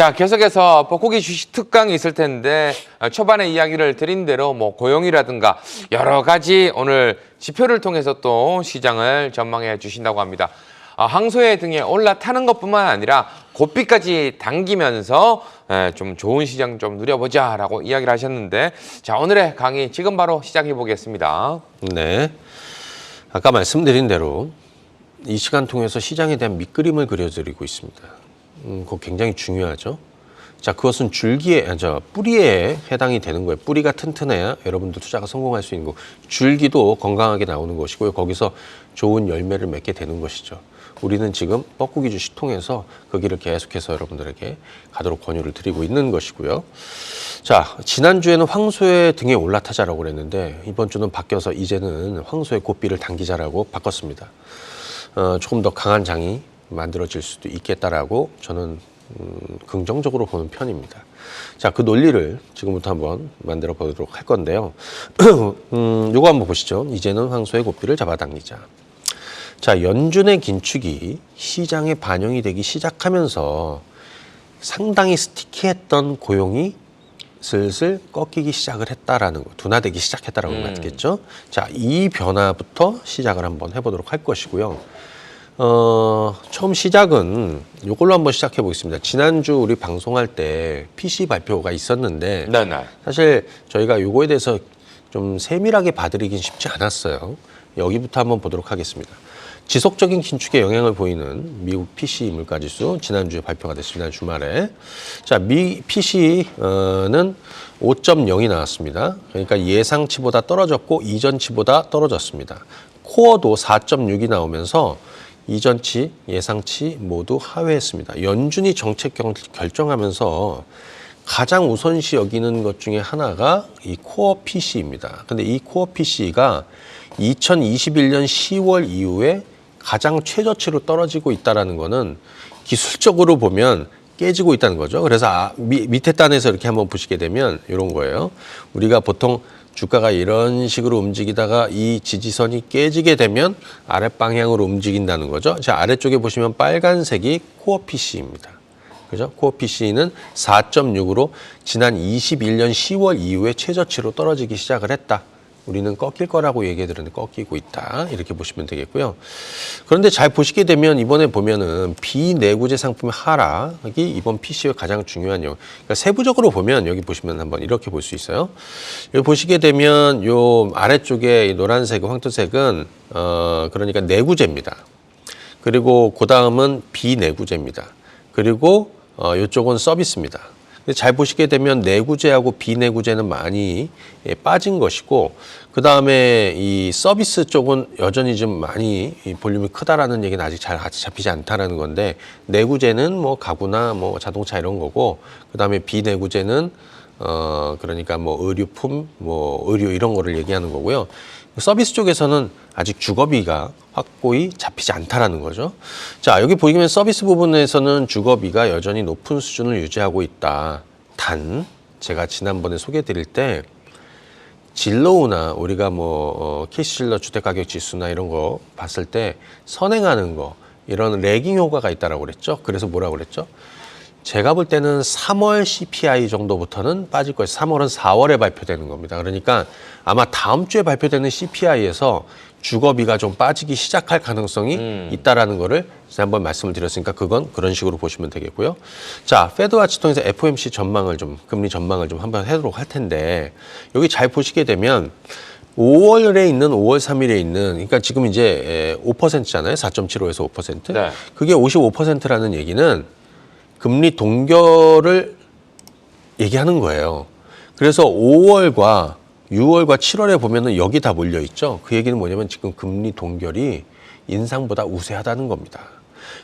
자, 계속해서 뻐꾸기 주식 특강이 있을 텐데 초반에 이야기를 드린 대로 뭐 고용이라든가 여러 가지 오늘 지표를 통해서 또 시장을 전망해 주신다고 합니다. 항소해 등에 올라타는 것뿐만 아니라 고삐까지 당기면서 좀 좋은 시장 좀 누려보자라고 이야기를 하셨는데, 자, 오늘의 강의 지금 바로 시작해 보겠습니다. 네, 아까 말씀드린 대로 이 시간 통해서 시장에 대한 밑그림을 그려드리고 있습니다. 그거 굉장히 중요하죠. 자, 그것은 뿌리에 해당이 되는 거예요. 뿌리가 튼튼해야 여러분도 투자가 성공할 수 있는 거. 줄기도 건강하게 나오는 것이고요. 거기서 좋은 열매를 맺게 되는 것이죠. 우리는 지금 뻐꾸기 주식 통해서 그 길을 계속해서 여러분들에게 가도록 권유를 드리고 있는 것이고요. 자, 지난주에는 황소의 등에 올라타자라고 그랬는데 이번 주는 바뀌어서 이제는 황소의 고삐를 당기자라고 바꿨습니다. 조금 더 강한 장이 만들어질 수도 있겠다라고 저는 긍정적으로 보는 편입니다. 자, 그 논리를 지금부터 한번 만들어 보도록 할 건데요. 요거 한번 보시죠. 이제는 황소의 고삐를 잡아당기자. 자, 연준의 긴축이 시장에 반영이 되기 시작하면서 상당히 스티키했던 고용이 슬슬 꺾이기 시작을 했다라는 거, 둔화되기 시작했다라는 거 맞겠죠? 자, 이 변화부터 시작을 한번 해보도록 할 것이고요. 처음 시작은 이걸로 한번 시작해 보겠습니다. 지난주 우리 방송할 때 PC 발표가 있었는데 네네. 사실 저희가 요거에 대해서 좀 세밀하게 봐드리긴 쉽지 않았어요. 여기부터 한번 보도록 하겠습니다. 지속적인 긴축에 영향을 보이는 미국 PC 물가지수 지난주에 발표가 됐습니다. 주말에. 자, PC는 5.0이 나왔습니다. 그러니까 예상치보다 떨어졌고 이전치보다 떨어졌습니다. 코어도 4.6이 나오면서 이전치, 예상치 모두 하회했습니다. 연준이 정책 결정하면서 가장 우선시 여기는 것 중에 하나가 이 코어 PC입니다. 근데 이 코어 PC가 2021년 10월 이후에 가장 최저치로 떨어지고 있다는 거는 기술적으로 보면 깨지고 있다는 거죠. 그래서 밑에 단에서 이렇게 한번 보시게 되면 이런 거예요. 우리가 보통 주가가 이런 식으로 움직이다가 이 지지선이 깨지게 되면 아랫방향으로 움직인다는 거죠. 자, 아래쪽에 보시면 빨간색이 코어 PC입니다. 그죠? 코어 PC는 4.6으로 지난 21년 10월 이후에 최저치로 떨어지기 시작을 했다. 우리는 꺾일 거라고 얘기해 드렸는데 꺾이고 있다. 이렇게 보시면 되겠고요. 그런데 잘 보시게 되면 이번에 보면은 비내구재 상품의 하락이 이번 PC의 가장 중요한 요. 그러니까 세부적으로 보면 여기 보시면 한번 이렇게 볼 수 있어요. 여기 보시게 되면 요 아래쪽에 이 노란색, 황토색은 그러니까 내구재입니다. 그리고 그 다음은 비내구재입니다. 그리고 이쪽은 서비스입니다. 잘 보시게 되면 내구재하고 비내구재는 많이 빠진 것이고, 그 다음에 이 서비스 쪽은 여전히 좀 많이 볼륨이 크다라는 얘기는 아직 잘 잡히지 않다라는 건데, 내구재는 뭐 가구나 뭐 자동차 이런 거고, 그 다음에 비내구재는 그러니까 뭐 의류품, 뭐 의류 이런 거를 얘기하는 거고요. 서비스 쪽에서는 아직 주거비가 확고히 잡히지 않다라는 거죠. 자, 여기 보시면 서비스 부분에서는 주거비가 여전히 높은 수준을 유지하고 있다. 단, 제가 지난번에 소개해 드릴 때 진로우나 우리가 뭐 캐시실러 주택가격지수나 이런 거 봤을 때 선행하는 거, 이런 레깅 효과가 있다라고 그랬죠. 그래서 뭐라고 그랬죠? 제가 볼 때는 3월 CPI 정도부터는 빠질 거예요. 3월은 4월에 발표되는 겁니다. 그러니까 아마 다음 주에 발표되는 CPI에서 주거비가 좀 빠지기 시작할 가능성이 있다라는 거를 지난번 말씀을 드렸으니까 그건 그런 식으로 보시면 되겠고요. 자, 페드와치 통해서 FOMC 전망을 금리 전망을 좀 한번 해보도록 할 텐데, 여기 잘 보시게 되면 5월에 있는 5월 3일에 있는, 그러니까 지금 이제 5%잖아요. 4.75에서 5%. 네. 그게 55%라는 얘기는 금리 동결을 얘기하는 거예요. 그래서 5월과 6월과 7월에 보면은 여기 다 몰려 있죠. 그 얘기는 뭐냐면 지금 금리 동결이 인상보다 우세하다는 겁니다.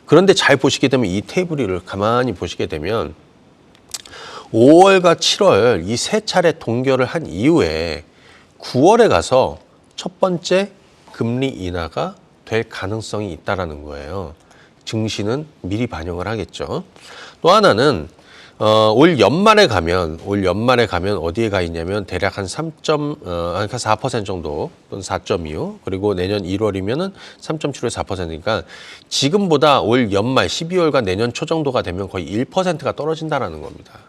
그런데 잘 보시게 되면 이 테이블을 가만히 보시게 되면 5월과 7월 이 세 차례 동결을 한 이후에 9월에 가서 첫 번째 금리 인하가 될 가능성이 있다라는 거예요. 증시는 미리 반영을 하겠죠. 또 하나는 올 연말에 가면 어디에 가 있냐면 대략 한 4% 정도 또는 4.25 그리고 내년 1월이면은 3.75에서 4%니까 지금보다 올 연말 12월과 내년 초 정도가 되면 거의 1%가 떨어진다라는 겁니다.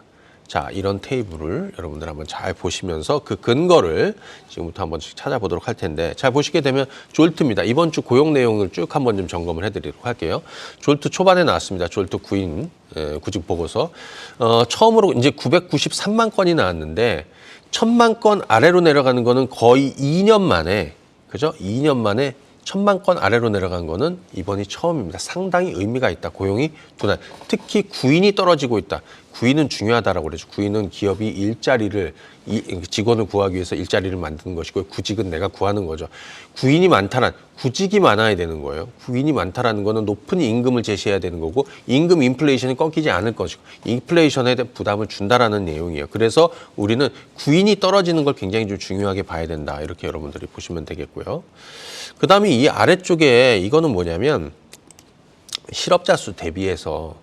자, 이런 테이블을 여러분들 한번 잘 보시면서 그 근거를 지금부터 한번 찾아보도록 할 텐데, 잘 보시게 되면 졸트입니다. 이번 주 고용 내용을 쭉 한번 좀 점검을 해드리도록 할게요. 졸트 초반에 나왔습니다. 졸트 구직 보고서. 처음으로 이제 993만 건이 나왔는데 1000만 건 아래로 내려가는 거는 거의 2년 만에, 그죠? 2년 만에 1000만 건 아래로 내려간 거는 이번이 처음입니다. 상당히 의미가 있다. 고용이 둔화. 특히 구인이 떨어지고 있다. 구인은 중요하다라고 그러죠. 구인은 기업이 직원을 구하기 위해서 일자리를 만드는 것이고, 구직은 내가 구하는 거죠. 구직이 많아야 되는 거예요. 구인이 많다라는 거는 높은 임금을 제시해야 되는 거고, 임금 인플레이션이 꺾이지 않을 것이고, 인플레이션에 대한 부담을 준다라는 내용이에요. 그래서 우리는 구인이 떨어지는 걸 굉장히 좀 중요하게 봐야 된다. 이렇게 여러분들이 보시면 되겠고요. 그 다음에 이 아래쪽에 이거는 뭐냐면 실업자 수 대비해서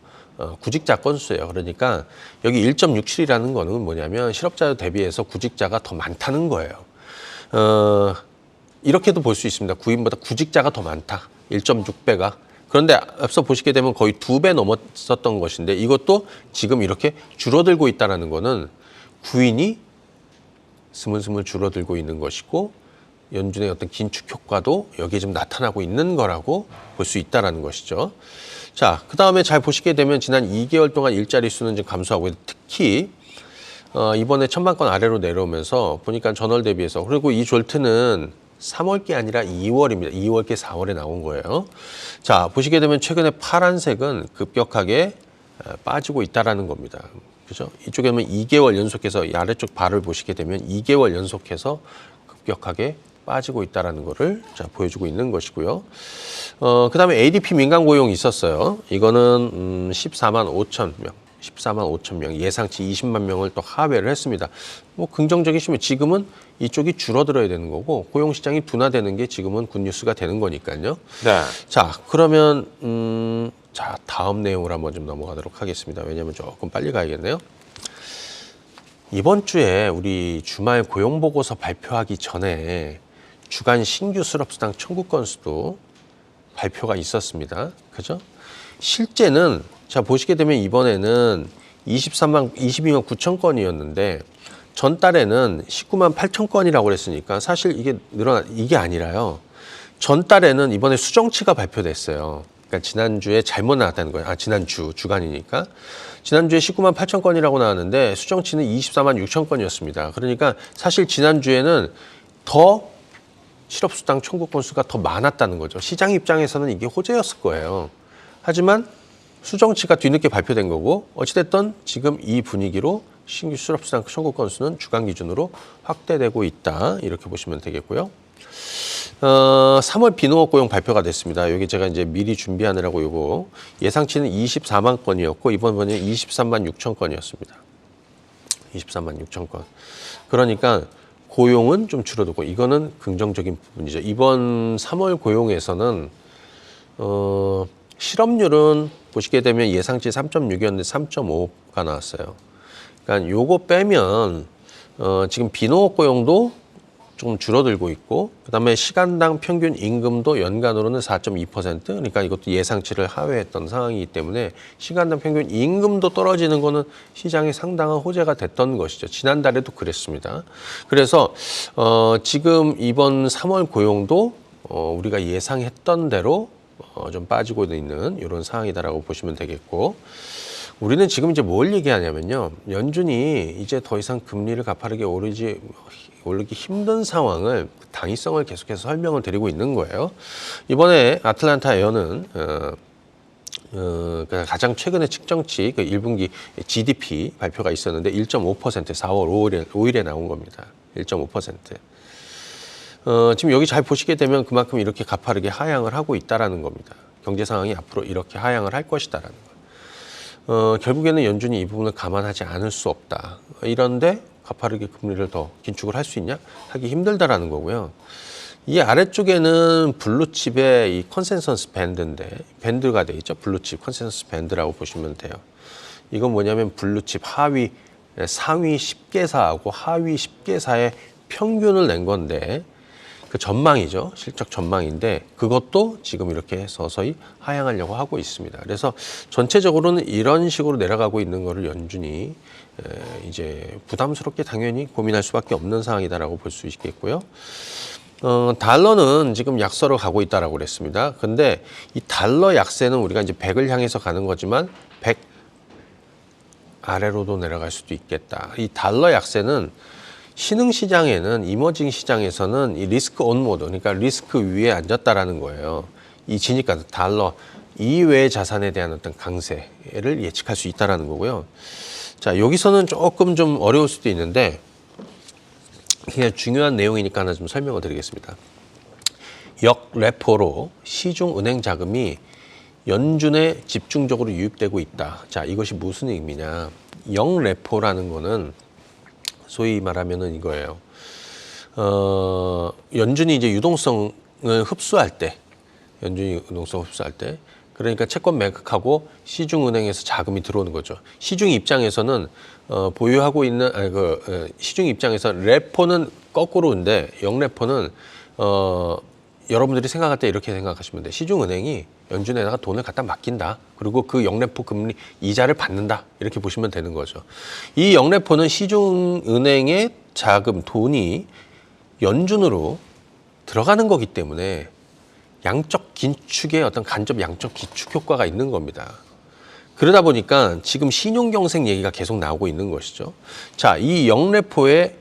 구직자 건수예요. 그러니까 여기 1.67이라는 거는 뭐냐면 실업자 대비해서 구직자가 더 많다는 거예요. 이렇게도 볼 수 있습니다. 구인보다 구직자가 더 많다. 1.6배가. 그런데 앞서 보시게 되면 거의 2배 넘었었던 것인데 이것도 지금 이렇게 줄어들고 있다는 거는 구인이 스물스물 줄어들고 있는 것이고, 연준의 어떤 긴축 효과도 여기에 좀 나타나고 있는 거라고 볼 수 있다는 것이죠. 자, 그 다음에 잘 보시게 되면 지난 2개월 동안 일자리 수는 좀 감소하고 있는데, 특히 이번에 1000만 건 아래로 내려오면서 보니까 전월 대비해서, 그리고 이 졸트는 3월 게 아니라 2월입니다. 2월 게 4월에 나온 거예요. 자, 보시게 되면 최근에 파란색은 급격하게 빠지고 있다라는 겁니다. 그죠? 이쪽에 보면 2개월 연속해서, 이 아래쪽 바를 보시게 되면 2개월 연속해서 급격하게 빠지고 있다는 거를 보여주고 있는 것이고요. 그 다음에 ADP 민간 고용이 있었어요. 이거는 14만 5천 명, 예상치 20만 명을 또 하회를 했습니다. 뭐 긍정적이시면 지금은 이쪽이 줄어들어야 되는 거고, 고용시장이 둔화되는 게 지금은 굿뉴스가 되는 거니까요. 네. 자, 그러면 자, 다음 내용으로 한번 좀 넘어가도록 하겠습니다. 왜냐하면 조금 빨리 가야겠네요. 이번 주에 우리 주말 고용보고서 발표하기 전에 주간 신규 실업수당 청구 건수도 발표가 있었습니다. 그죠? 실제는 자, 보시게 되면 이번에는 22만 9천 건이었는데 전달에는 19만 8천 건이라고 그랬으니까 사실 이게 아니라요. 전달에는 이번에 수정치가 발표됐어요. 그러니까 지난주에 잘못 나왔다는 거예요. 주간이니까. 지난주에 19만 8천 건이라고 나왔는데 수정치는 24만 6천 건이었습니다. 그러니까 사실 지난주에는 더 실업수당 청구 건수가 더 많았다는 거죠. 시장 입장에서는 이게 호재였을 거예요. 하지만 수정치가 뒤늦게 발표된 거고, 어찌됐든 지금 이 분위기로 신규 실업수당 청구 건수는 주간 기준으로 확대되고 있다. 이렇게 보시면 되겠고요. 3월 비농업 고용 발표가 됐습니다. 여기 제가 이제 미리 준비하느라고 요거 예상치는 24만 건이었고 이번에 23만 6천 건이었습니다. 23만 6천 건. 그러니까 고용은 좀 줄어들고, 이거는 긍정적인 부분이죠. 이번 3월 고용에서는 실업률은 보시게 되면 예상치 3.6이었는데 3.5가 나왔어요. 그러니까 요거 빼면 지금 비농업 고용도 좀 줄어들고 있고, 그다음에 시간당 평균 임금도 연간으로는 4.2%, 그러니까 이것도 예상치를 하회했던 상황이기 때문에 시간당 평균 임금도 떨어지는 거는 시장에 상당한 호재가 됐던 것이죠. 지난달에도 그랬습니다. 그래서 지금 이번 3월 고용도 우리가 예상했던 대로 좀 빠지고 있는 이런 상황이다라고 보시면 되겠고, 우리는 지금 이제 뭘 얘기하냐면요. 연준이 이제 더 이상 금리를 가파르게 오르기 힘든 상황을, 당위성을 계속해서 설명을 드리고 있는 거예요. 이번에 아틀란타 에어는 가장 최근에 측정치 1분기 GDP 발표가 있었는데 1.5% 4월 5일에 나온 겁니다. 1.5%. 지금 여기 잘 보시게 되면 그만큼 이렇게 가파르게 하향을 하고 있다라는 겁니다. 경제 상황이 앞으로 이렇게 하향을 할 것이다라는 거예요. 결국에는 연준이 이 부분을 감안하지 않을 수 없다. 이런데 가파르게 금리를 더 긴축을 할 수 있냐? 하기 힘들다라는 거고요. 이 아래쪽에는 블루칩의 이 컨센서스 밴드가 돼 있죠. 블루칩 컨센서스 밴드라고 보시면 돼요. 이건 뭐냐면 블루칩 상위 10개사하고 하위 10개사의 평균을 낸 건데 그 전망이죠. 실적 전망인데 그것도 지금 이렇게 서서히 하향하려고 하고 있습니다. 그래서 전체적으로는 이런 식으로 내려가고 있는 거를 연준이 이제 부담스럽게 당연히 고민할 수밖에 없는 상황이다라고 볼 수 있겠고요. 달러는 지금 약세로 가고 있다라고 그랬습니다. 근데 이 달러 약세는 우리가 이제 100을 향해서 가는 거지만 100 아래로도 내려갈 수도 있겠다. 이 달러 약세는 신흥 시장에는 이머징 시장에서는 이 리스크 온 모드, 그러니까 리스크 위에 앉았다라는 거예요. 이 지니까 달러 이외의 자산에 대한 어떤 강세를 예측할 수 있다라는 거고요. 자, 여기서는 조금 좀 어려울 수도 있는데 그냥 중요한 내용이니까 하나 좀 설명을 드리겠습니다. 역레포로 시중 은행 자금이 연준에 집중적으로 유입되고 있다. 자, 이것이 무슨 의미냐? 역레포라는 거는 소위 말하면은 이거예요. 연준이 이제 유동성을 흡수할 때, 그러니까 채권 매각하고 시중은행에서 자금이 들어오는 거죠. 시중 입장에서는 보유하고 있는 시중 입장에서 레포는 거꾸로인데 역레포는 여러분들이 생각할 때 이렇게 생각하시면 돼요. 시중은행이 연준에다가 돈을 갖다 맡긴다. 그리고 그 역레포 금리 이자를 받는다. 이렇게 보시면 되는 거죠. 이 역레포는 시중은행의 자금, 돈이 연준으로 들어가는 거기 때문에 양적 긴축의 어떤 간접 양적 기축 효과가 있는 겁니다. 그러다 보니까 지금 신용경색 얘기가 계속 나오고 있는 것이죠. 자, 이 역레포에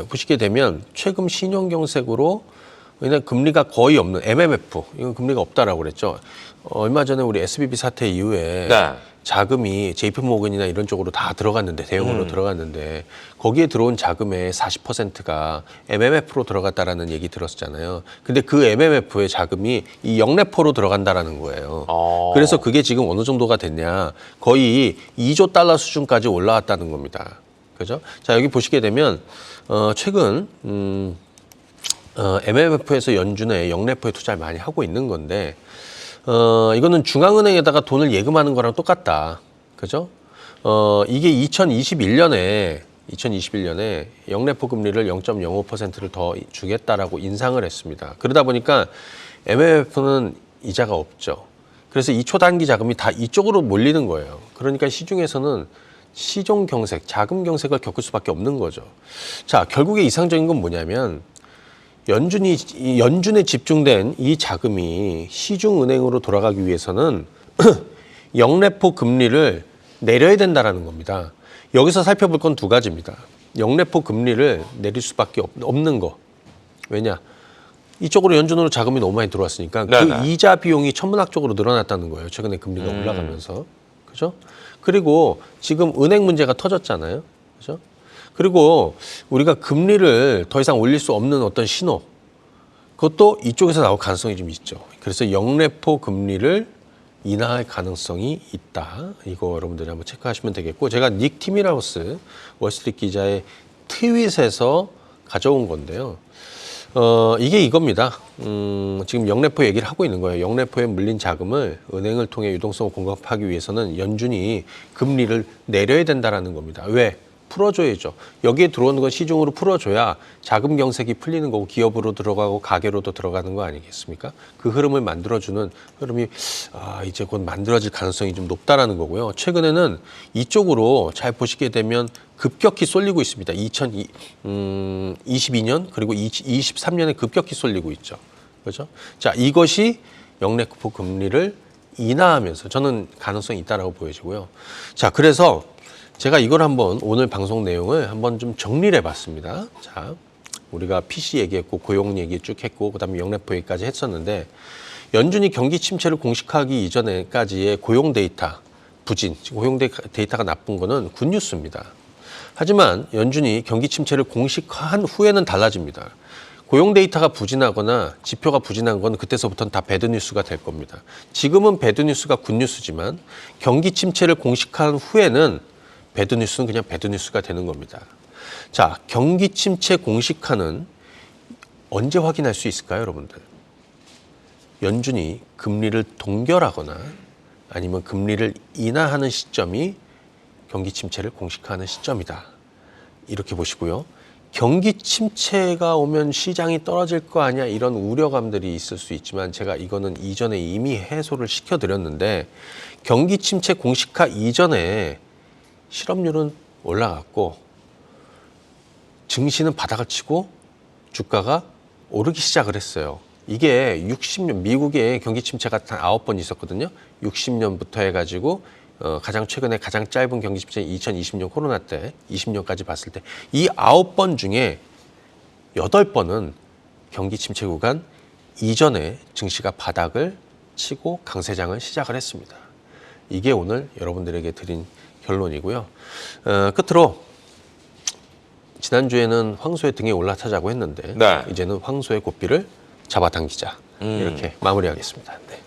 보시게 되면 최근 신용경색으로 왜냐하면 금리가 거의 없는 MMF, 이건 금리가 없다라고 그랬죠. 얼마 전에 우리 SVB 사태 이후에 네. 자금이 JP모건이나 이런 쪽으로 다 들어갔는데 대형으로 들어갔는데 거기에 들어온 자금의 40%가 MMF로 들어갔다라는 얘기 들었잖아요. 근데 그 MMF의 자금이 이 역레포로 들어간다라는 거예요. 그래서 그게 지금 어느 정도가 됐냐? 거의 2조 달러 수준까지 올라왔다는 겁니다. 그죠? 자, 여기 보시게 되면 최근 MMF에서 연준에 역레포에 투자를 많이 하고 있는 건데 이거는 중앙은행에다가 돈을 예금하는 거랑 똑같다. 그죠? 이게 2021년에 역레포 금리를 0.05%를 더 주겠다라고 인상을 했습니다. 그러다 보니까 MMF는 이자가 없죠. 그래서 이 초단기 자금이 다 이쪽으로 몰리는 거예요. 그러니까 시중에서는 시종 경색, 자금 경색을 겪을 수밖에 없는 거죠. 자, 결국에 이상적인 건 뭐냐면 연준에 집중된 이 자금이 시중은행으로 돌아가기 위해서는 역레포 금리를 내려야 된다라는 겁니다. 여기서 살펴볼 건 두 가지입니다. 역레포 금리를 내릴 수밖에 없는 거. 왜냐? 이쪽으로 연준으로 자금이 너무 많이 들어왔으니까 네네. 그 이자 비용이 천문학적으로 늘어났다는 거예요. 최근에 금리가 올라가면서. 그죠? 그리고 지금 은행 문제가 터졌잖아요. 그죠? 그리고 우리가 금리를 더 이상 올릴 수 없는 어떤 신호, 그것도 이쪽에서 나올 가능성이 좀 있죠. 그래서 역레포 금리를 인하할 가능성이 있다. 이거 여러분들이 한번 체크하시면 되겠고, 제가 닉 티미라우스 월스트리트 기자의 트윗에서 가져온 건데요. 이게 이겁니다. 지금 역레포 얘기를 하고 있는 거예요. 역레포에 물린 자금을 은행을 통해 유동성을 공급하기 위해서는 연준이 금리를 내려야 된다라는 겁니다. 왜? 풀어줘야죠. 여기에 들어오는 건 시중으로 풀어줘야 자금 경색이 풀리는 거고 기업으로 들어가고 가계로도 들어가는 거 아니겠습니까? 그 흐름을 만들어주는 흐름이 이제 곧 만들어질 가능성이 좀 높다라는 거고요. 최근에는 이쪽으로 잘 보시게 되면 급격히 쏠리고 있습니다. 2022년 그리고 23년에 급격히 쏠리고 있죠. 그렇죠? 자, 이것이 역레포 금리를 인하하면서 저는 가능성이 있다라고 보여지고요. 자, 그래서 제가 이걸 한번 오늘 방송 내용을 한번 좀 정리를 해봤습니다. 자, 우리가 PC 얘기했고 고용 얘기 쭉 했고 그다음에 역레포 얘기까지 했었는데 연준이 경기 침체를 공식화하기 이전에까지의 고용 데이터 부진, 고용 데이터가 나쁜 거는 굿뉴스입니다. 하지만 연준이 경기 침체를 공식화한 후에는 달라집니다. 고용 데이터가 부진하거나 지표가 부진한 건 그때서부터는 다 배드뉴스가 될 겁니다. 지금은 배드뉴스가 굿뉴스지만 경기 침체를 공식화한 후에는 배드뉴스는 그냥 배드뉴스가 되는 겁니다. 자, 경기 침체 공식화는 언제 확인할 수 있을까요, 여러분들? 연준이 금리를 동결하거나 아니면 금리를 인하하는 시점이 경기 침체를 공식화하는 시점이다. 이렇게 보시고요. 경기 침체가 오면 시장이 떨어질 거 아니야 이런 우려감들이 있을 수 있지만 제가 이거는 이전에 이미 해소를 시켜드렸는데 경기 침체 공식화 이전에 실업률은 올라갔고 증시는 바닥을 치고 주가가 오르기 시작을 했어요. 이게 60년 미국의 경기 침체가 단 9번 있었거든요. 60년부터 해가지고 가장 최근에 가장 짧은 경기 침체는 2020년 코로나 때 20년까지 봤을 때 이 9번 중에 8번은 경기 침체 구간 이전에 증시가 바닥을 치고 강세장을 시작을 했습니다. 이게 오늘 여러분들에게 드린 결론이고요. 끝으로 지난주에는 황소의 등에 올라타자고 했는데 네. 이제는 황소의 고삐를 잡아당기자 이렇게 마무리하겠습니다. 네.